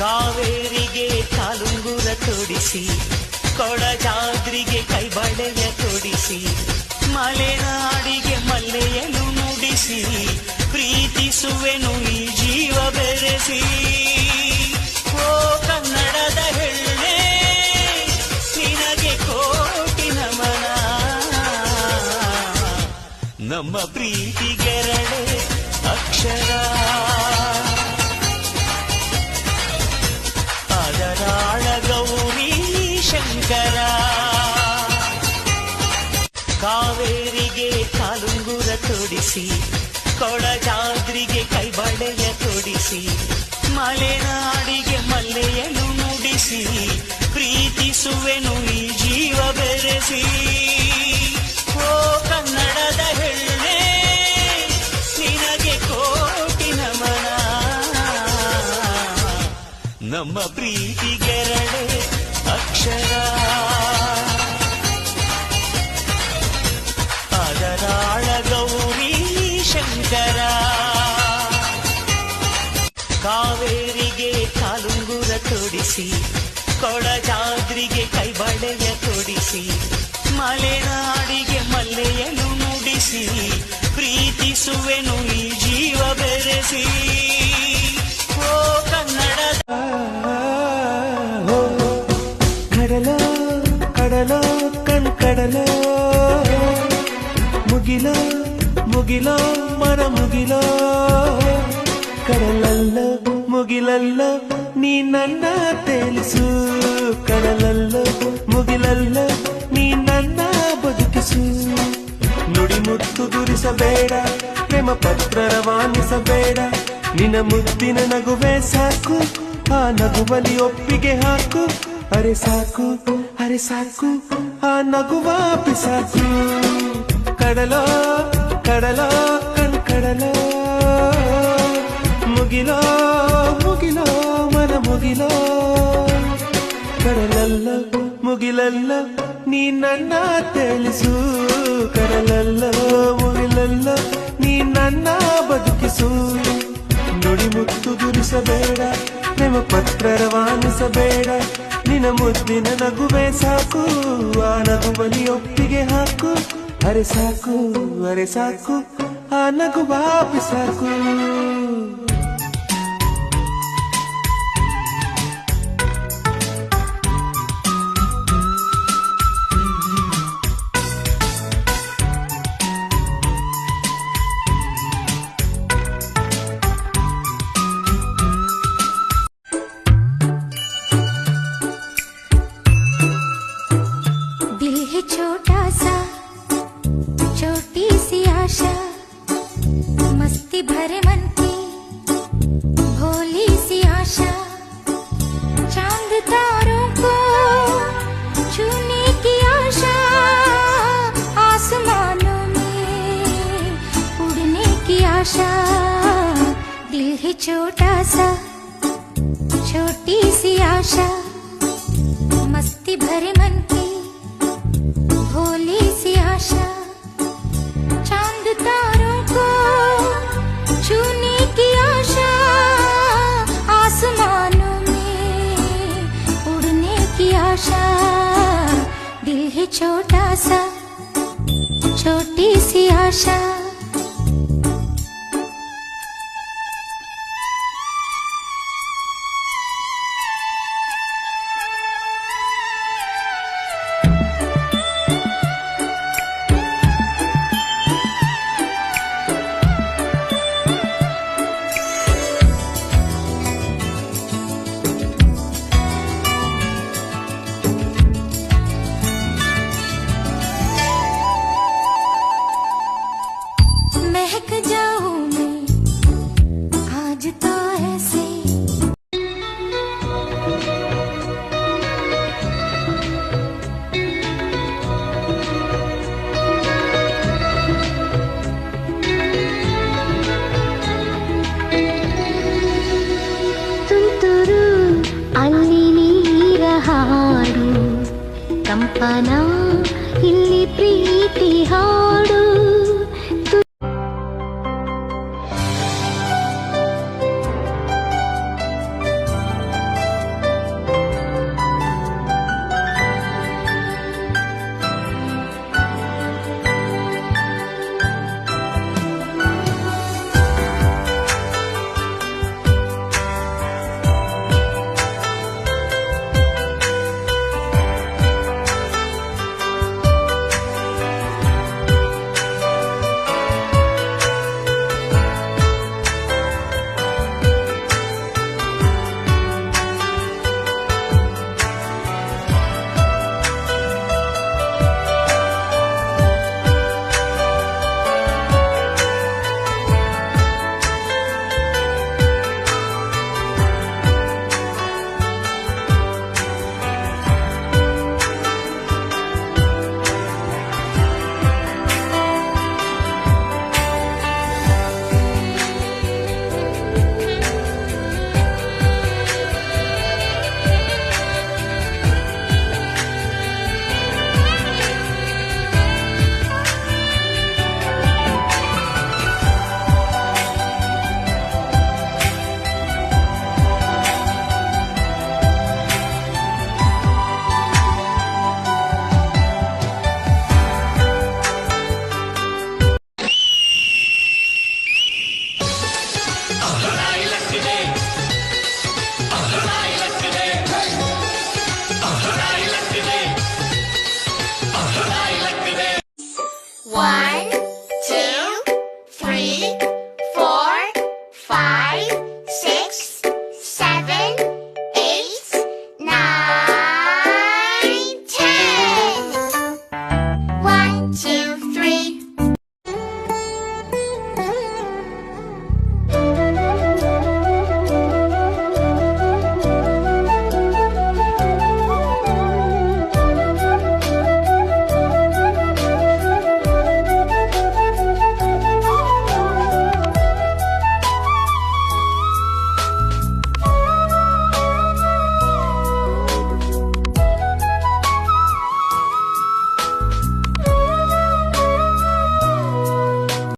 ಕಾವೇರಿಗೆ ಕಾಲುಂಗುರ ತೊಡಿಸಿ, ಕೊಡಜಾದ್ರಿಗೆ ಕೈಬಳೆಯ ತೊಡಿಸಿ, ಮಲೆನಾಡಿಗೆ ಮಲ್ಲೆಯನ್ನು ನುಡಿಸಿ, ಪ್ರೀತಿಸುವೆನು ಈ ಜೀವ ಬೆರೆಸಿ. ಓ ಕನ್ನಡದ ಹೆಣ್ಣೆ ನಿನಗೆ ಕೋಟಿ ನಮನ, ನಮ್ಮ ಪ್ರೀತಿಗೆರಡೆ ಅಕ್ಷರ, ಅದರಾಳ ಗೌರಿ ಶಂಕರ. ಕಾವೇರಿಗೆ ಕಾಲುಂಗುರ ತೊಡಿಸಿ, ಕೊಡಜಾದ್ರಿಗೆ ಕೈಬಳೆಯ ತೊಡಿಸಿ, ಮಲೆನಾಡಿಗೆ ಮಲ್ಲೆಯನ್ನು ನುಡಿಸಿ, ಪ್ರೀತಿಸುವೆನು ಈ ಜೀವ ಬೆರೆಸಿ. ಓ ಕನ್ನಡದ ಹೆಣ್ಣೆ ನಿನಗೆ ಕೋಟಿ ನಮನ, ನಮ್ಮ ಪ್ರೀತಿಗೆರಡೆ ಅಕ್ಷರ, ಅದರಾಳ ಗೌರಿ ಶಂಕರ. ಕಾವೇರಿಗೆ ಕಾಲುಂಗುರ ತೊಡಿಸಿ, ಕೊಡಜಾದ್ರಿಗೆ ಕೈಬಳೆಯ ತೊಡಿಸಿ, ಮಲೆನಾಡಿಗೆ ಮಲ್ಲೆಯನ್ನು ನುಡಿಸಿ, ಪ್ರೀತಿಸುವೆನು ಈ ಜೀವ ಬೆರೆಸಿ. ಓ ಕನ್ನಡದ ಕಡಲೋ ಕಡಲೋ ಕಡಲೋ, ಮುಗಿಲೋ ಮುಗಿಲೋ ಮನ ಮುಗಿಲೋ, ಕಡಲಲ್ಲೋ ಮುಗಿಲಲ್ಲೋ ನೀ ನನ್ನ ತೇಲಿಸು, ಕಡಲಲ್ಲೋ ಮುಗಿಲಲ್ಲೋ ನೀ ನನ್ನ ಬದುಕಿಸು. ನುಡಿ ಮುತ್ತು ದುರಿಸಬೇಡ, ಪ್ರೇಮ ಪತ್ರ ರವಾನಿಸಬೇಡ, ನಿನ್ನ ಮುದ್ದಿನ ನಗುವೆ ಸಾಕು, ಆ ನಗುವಲಿ ಒಪ್ಪಿಗೆ ಹಾಕು. ಅರೆ ಸಾಕು ಅರೆ ಸಾಕು ಆ ನಗುವ ಪಿಸಾಕು. ಕಡಲೋ ಕಡಲೋ ಕಡಲೋ, ಮುಗಿಲೋ ಮುಗಿಲೋ ಮನ ಮುಗಿಲೋ, ಕಡಲಲ್ಲೋ ಮುಗಿಲಲ್ಲೋ ನೀ ನನ್ನ ತೇಲಿಸು, ಕಡಲಲ್ಲೋ ಮುಗಿಲಲ್ಲೋ ನೀ ನನ್ನ ಬದುಕಿಸು. ನುಡಿ ಮುತ್ತು ದುರಿಸಬೇಡ, ಪ್ರೇಮ ಪತ್ರ ರವಾನಿಸಬೇಡ, ನಿನ್ನ ಮುದ್ದಿನ ನಗುವೆ ಸಾಕು, ಆ ನಗುವಲಿ ಒಪ್ಪಿಗೆ ಹಾಕು. ಅರೆ ಸಾಕು ಅರೆ ಸಾಕು ಆ ನಗುವ ಪಿಸಾಕು. भरे मन की भोली सी आशा, चांद तारों को छूने की आशा, आसमानों में उड़ने की आशा. दिल है छोटा सा छोटी सी आशा, मस्ती भरे मन की भोली सी आशा, चांद तारों को छूने की आशा, आसमानों में उड़ने की आशा. दिल है छोटा सा छोटी सी आशा. ಕಂಪನ ಇಲ್ಲಿ ಪ್ರೀತಿ ಹಾಡು. One